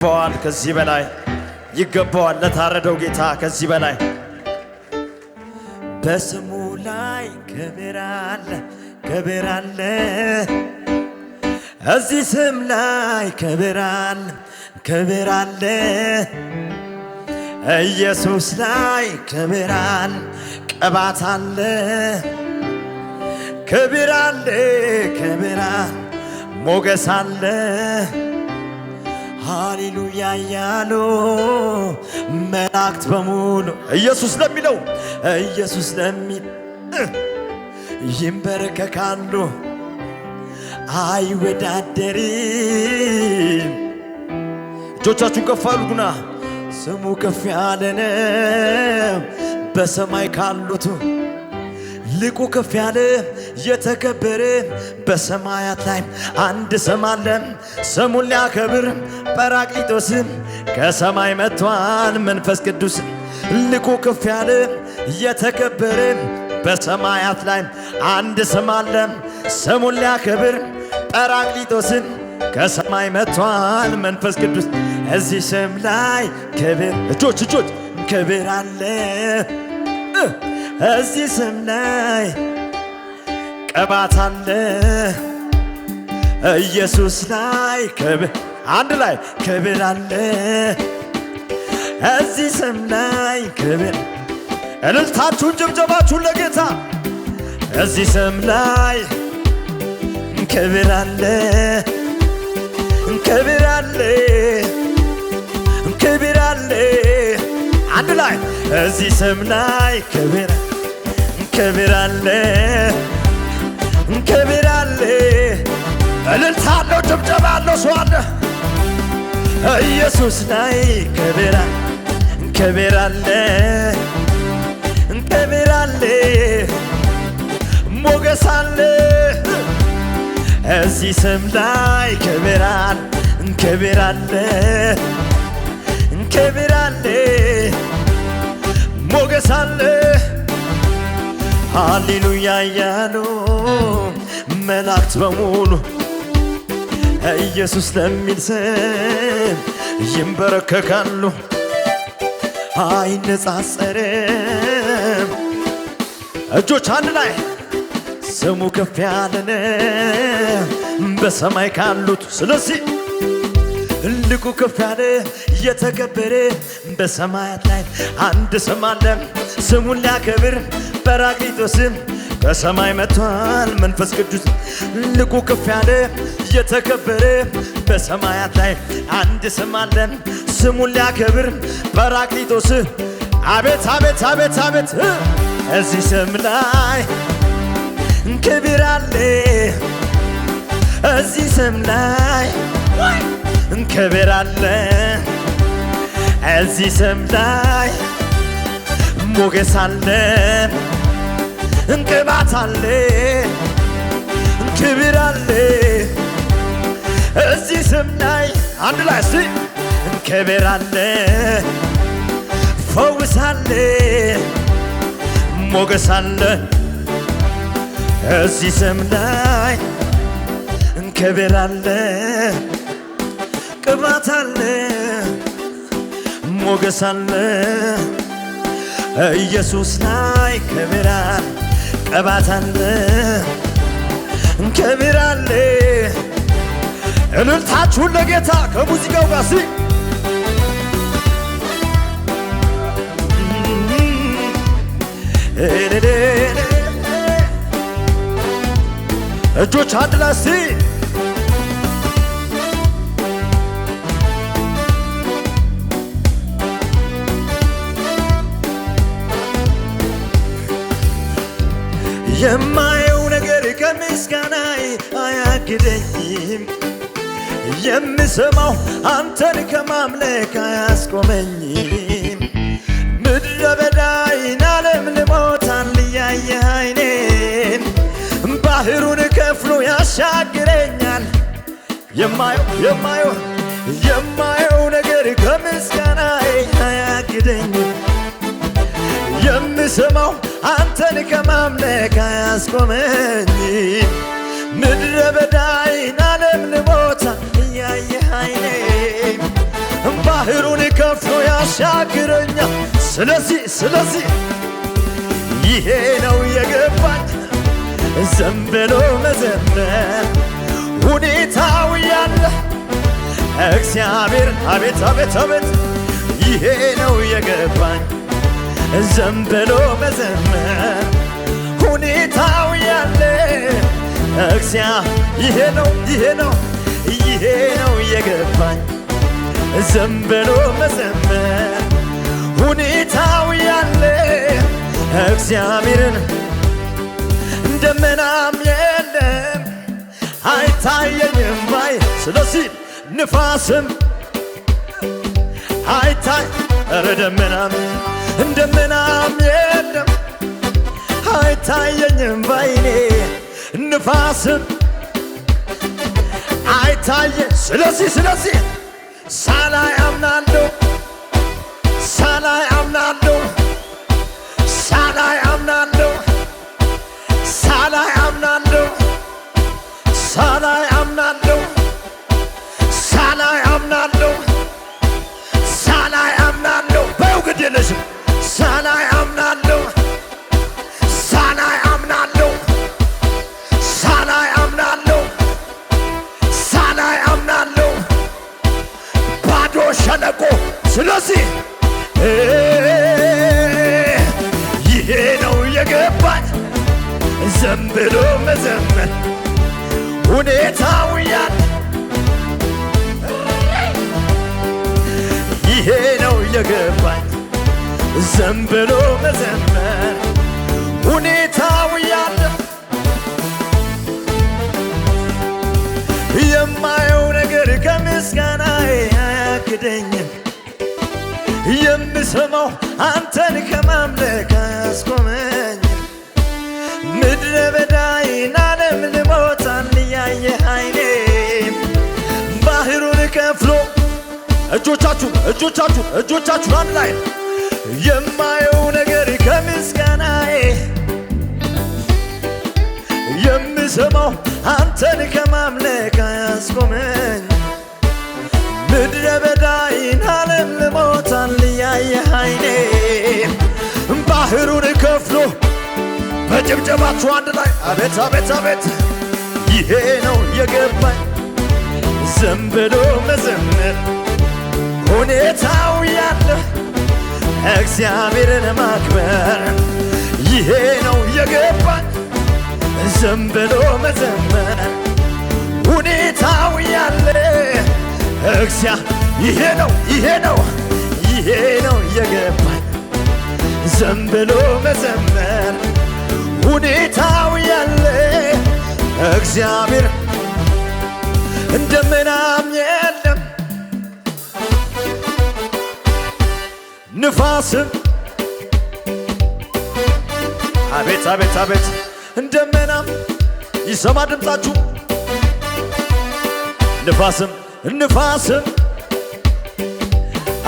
ይገባዋል ከዚህ በላይ ይገባዋል ለታረደው ጌታ ከዚህ በላይ በስሙ ላይ ክብር አለ እዚህ ስም ላይ ክብር አለ ኢየሱስ ላይ ክብር አለ ቅባት አለ ክብር አለ ሞገስ አለ ሃሌሉያ ያሉ መላእክት በሙሉ ኢየሱስ ለሚለው ኢየሱስ ለሚል ይንበረከካሉ አይወዳደርም። እጆቻችሁን ከፍ አድርጉና ስሙ ከፍ ያለ ነው በሰማይ ካሉት ልቁ ከፍ ያለ የተከበረ በሰማያት ላይ አንድ ስም አለ ስሙን ሊያከብር ጰራቅሊጦስ ከሰማይ መጥቷል መንፈስ ቅዱስ ልቁ ከፍ ያለ የተከበረ በሰማያት ላይ አንድ ስም አለ ስሙን ሊያከብር ጰራቅሊጦስ ከሰማይ መጥቷል መንፈስ ቅዱስ እዚህ ስም ላይ ክብር እጆች ክብር አለ እዚህ ስም ላይ ቅባት አለ ኢየሱስ ላይ ክብር አንድ ላይ ክብር አለ እዚህ ስም ላይ ክብር እልልታችሁን ጭብጨባችሁን ለጌታ እዚህ ስም ላይ ክብር አለ አንድ ላይ እዚህ ስም ላይ ክብር አለ እልልታ አለው ጭብጨባ አለው ሰው አለ ኢየሱስ ላይ ክብር አለ ሞገስ አለ እዚህ ስም ላይ ክብር አለ ሞገስ አለ ሃሌሉያ ያሉ መላእክት በሙሉ ኢየሱስ ለሚል ስም ይንበረከካሉ አይነጻጸርም። እጆች አንድ ላይ ስሙ ከፍ ያለ ነው በሰማይ ካሉት ስለዚህ ልቁ ከፍ ያለ የተከበረ በሰማያት ላይ አንድ ስም አለ ስሙን ሊያከብር ጰራቅሊጦስ ከሰማይ መጥቷል መንፈስ ቅዱስ ልቁ ከፍ ያለ የተከበረ በሰማያት ላይ አንድ ስም አለ ስሙን ሊያከብር ጰራቅሊጦስ አቤት እዚህ ስም ላይ ክብር አለ እዚህ ስም ላይ ክብር አለ እዚህ ስም ላይ ሞገስ አለ ቅባት አለ ክብር አለ እዚህ ስም ላይ አንድ ላይ እስቲ ክብር አለ ፈውስ አለ ሞገስ አለ እዚህ ስም ላይ ክብር አለ ቅባት አለ ሞገስ አለ ኢየሱስ ላይ ክብር አለ ቅባት አለ ክብር አለ እልልታችሁን ለጌታ ከሙዚቃው ጋር ሲ እጆች አንድ ላይ ሲ የማየው ነገር ከምስጋናዬ አያግደኝም የምሰማው አንተን ከማምለክ አያስቆመኝም ምድረ በዳይን ዓለም ልሞታል እያየህ ዓይኔን ባህሩን ከፍሎ ያሻግረኛል የማየው ነገር ከምስጋናዬ አያግደኝም የምሰማው አንተን ከማምለክ አያስቆመኝም ምድረ በዳይን ዓለም ልሞታ እያየህ ዓይኔ ያሻግረኛል። ስለዚህ ይሄ ነው የገባኝ ዝም ብሎ መዘመር ሁኔታው ያለ እግዚአብሔር አቤት አቤት አቤት ይሄ ነው የገባኝ ዝም ብሎ መዘመር ሁኔታው ያለ ይሄ ነው የገባኝ ዝም ብሎ መዘመር ሁኔታው ያለ እግዚአብሔርን ደመናም የለም አይታየኝም ባይ ስለዚህ ንፋስም ኧረ ደመናም የለም አይታየኝም ባይኔ ንፋስም አይታየ ስለዚህ ሳላይ አምናለሁ በውግድ የለሽም ሳላይ አምናለሁ ባዶ ሸለቆ ስለዚህ ይሄ ነው የገባኝ ዝም ብሎ መዘመር ሁኔታው ያለ ይሄ ነው የገባኝ ዝም ብሎ መዘመር ሁኔታው ያለ የማየው ነገር ከምስጋናዬ አያግደኝም የምሰማው አንተን ከማምለክ አያስቆመኝም ምድረ በዳዬን ዓለም ልሞታል እያየህ ዓይኔ ባህሩን ከፍሎ እጆቻችሁን አንድ ላይ የማየው ነገር ከምስጋናዬ የምሰማው አንተን ከማምለክ አያስቆመኝ ምድረ በዳዬን ዓለም ልሞታል እያየህ ዓይኔ ባህሩን ከፍሎ በጭብጨባችሁ አንድ ላይ አቤት አቤት አቤት ይሄ ነው የገባኝ ዝም ብሎ መዘመር ሁኔታው ያለ እግዚአብሔርን ማክበር ይሄ ነው የገባኝ ዝም ብሎ መዘመር ሁኔታው ያለ ይሄ ነው የገባኝ ዝም ብሎ መዘመር ሁኔታው ያለ እግዚአብሔር ደመናም የለም ንፋስም አቤት አቤት አቤት ደመናም ይሰማ ድምፃችሁ ንፋስም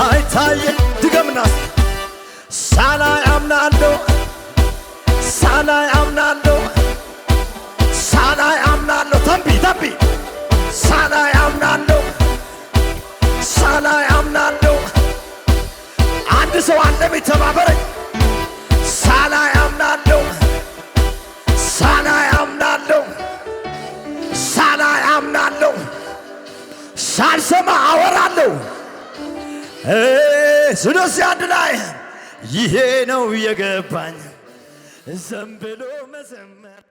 አይታየ ድገምናስ ሳላይ አምናለሁ ተንቢ ሳላይ አምናለሁ አንድ ሰው አለ ቢተባበረኝ ሳላይ አምናለሁ ሳልሰማ አወራለሁ ስለዚህ አንድ ላይ ይሄ ነው የገባኝ ዝም ብሎ መዘመር